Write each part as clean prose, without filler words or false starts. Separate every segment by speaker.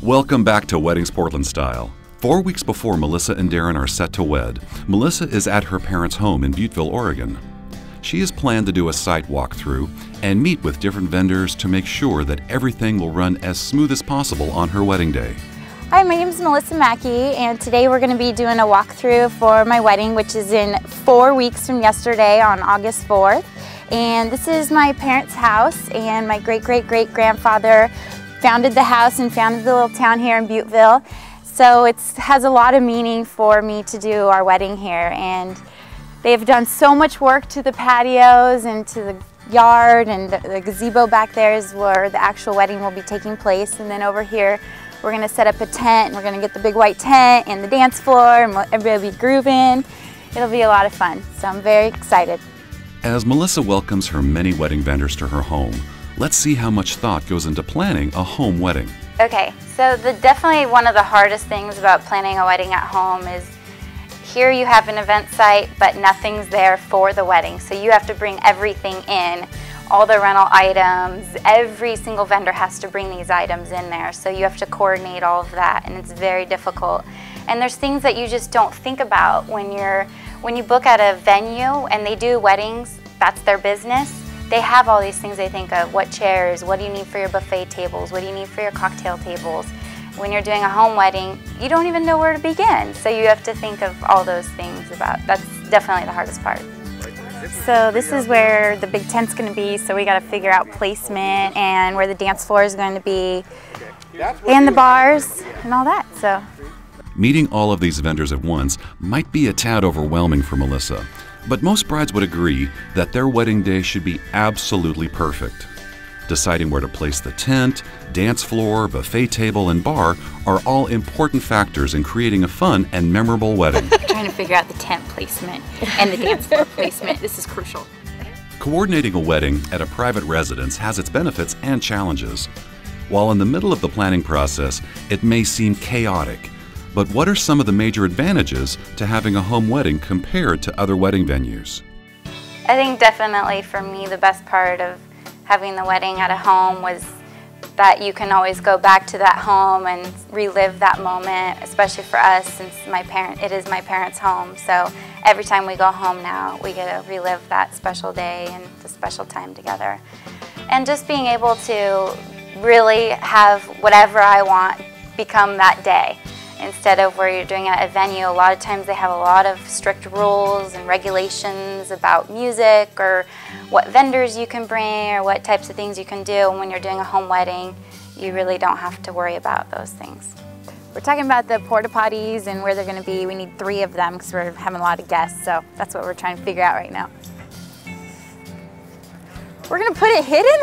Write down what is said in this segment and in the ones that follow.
Speaker 1: Welcome back to Weddings Portland Style. 4 weeks before Melissa and Darren are set to wed, Melissa is at her parents' home in Butteville, Oregon. She has planned to do a site walkthrough and meet with different vendors to make sure that everything will run as smooth as possible on her wedding day.
Speaker 2: Hi, my name is Melissa Mackey, and today we're going to be doing a walkthrough for my wedding, which is in 4 weeks from yesterday on August 4th. And this is my parents' house, and my great-great-great-grandfather founded the house and founded the little town here in Butteville. So it has a lot of meaning for me to do our wedding here, and they've done so much work to the patios and to the yard, and the gazebo back there is where the actual wedding will be taking place. And then over here we're going to set up a tent, and we're going to get the big white tent and the dance floor, and everybody will be grooving. It'll be a lot of fun, so I'm very excited.
Speaker 1: As Melissa welcomes her many wedding vendors to her home, let's see how much thought goes into planning a home wedding.
Speaker 2: Okay, so definitely one of the hardest things about planning a wedding at home is here you have an event site, but nothing's there for the wedding. So you have to bring everything in, all the rental items, every single vendor has to bring these items in there. So you have to coordinate all of that, and it's very difficult. And there's things that you just don't think about when you book at a venue and they do weddings, that's their business. They have all these things they think of, what chairs, what do you need for your buffet tables, what do you need for your cocktail tables. When you're doing a home wedding, you don't even know where to begin. So you have to think of all those things that's definitely the hardest part. So this is where the big tent's going to be, so we got to figure out placement and where the dance floor is going to be, and the bars and all that. So
Speaker 1: meeting all of these vendors at once might be a tad overwhelming for Melissa, but most brides would agree that their wedding day should be absolutely perfect. Deciding where to place the tent, dance floor, buffet table, and bar are all important factors in creating a fun and memorable wedding.
Speaker 2: Trying to figure out the tent placement and the dance floor placement. This is crucial.
Speaker 1: Coordinating a wedding at a private residence has its benefits and challenges. While in the middle of the planning process, it may seem chaotic. But what are some of the major advantages to having a home wedding compared to other wedding venues?
Speaker 2: I think definitely for me the best part of having the wedding at a home was that you can always go back to that home and relive that moment, especially for us since it is my parents' home. So every time we go home now, we get to relive that special day and the special time together. And just being able to really have whatever I want become that day. Instead of where you're doing it at a venue, a lot of times they have a lot of strict rules and regulations about music or what vendors you can bring or what types of things you can do. And when you're doing a home wedding, you really don't have to worry about those things. We're talking about the porta potties and where they're going to be. We need 3 of them because we're having a lot of guests, so that's what we're trying to figure out right now. We're going to put it hidden?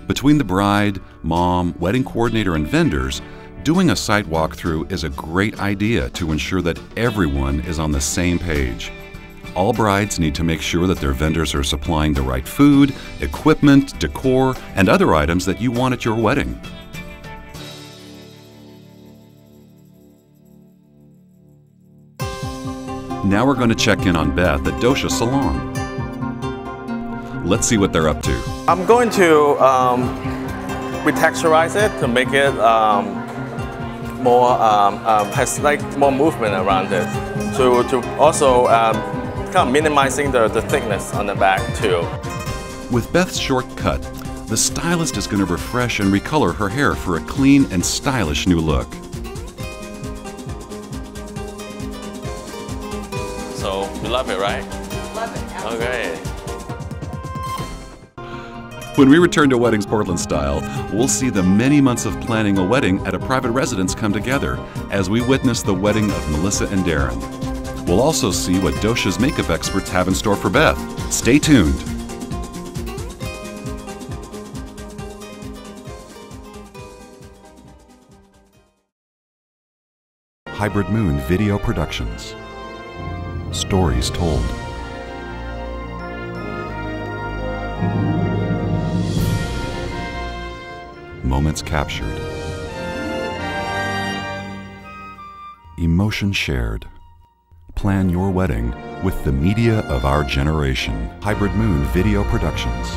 Speaker 1: Between the bride, mom, wedding coordinator, and vendors, doing a site walkthrough is a great idea to ensure that everyone is on the same page. All brides need to make sure that their vendors are supplying the right food, equipment, decor, and other items that you want at your wedding. Now we're going to check in on Beth at Dosha Salon. Let's see what they're up to.
Speaker 3: I'm going to retexturize it to make it has like more movement around it. To also kind of minimizing the thickness on the back too.
Speaker 1: With Beth's short cut, the stylist is going to refresh and recolor her hair for a clean and stylish new look.
Speaker 3: So you love it, right?
Speaker 2: Love it.
Speaker 3: Okay.
Speaker 1: When we return to Weddings Portland Style, we'll see the many months of planning a wedding at a private residence come together as we witness the wedding of Melissa and Darren. We'll also see what Dosha's makeup experts have in store for Beth. Stay tuned. Hybrid Moon Video Productions. Stories told. Moments captured. Emotion shared. Plan your wedding with the media of our generation. Hybrid Moon Video Productions.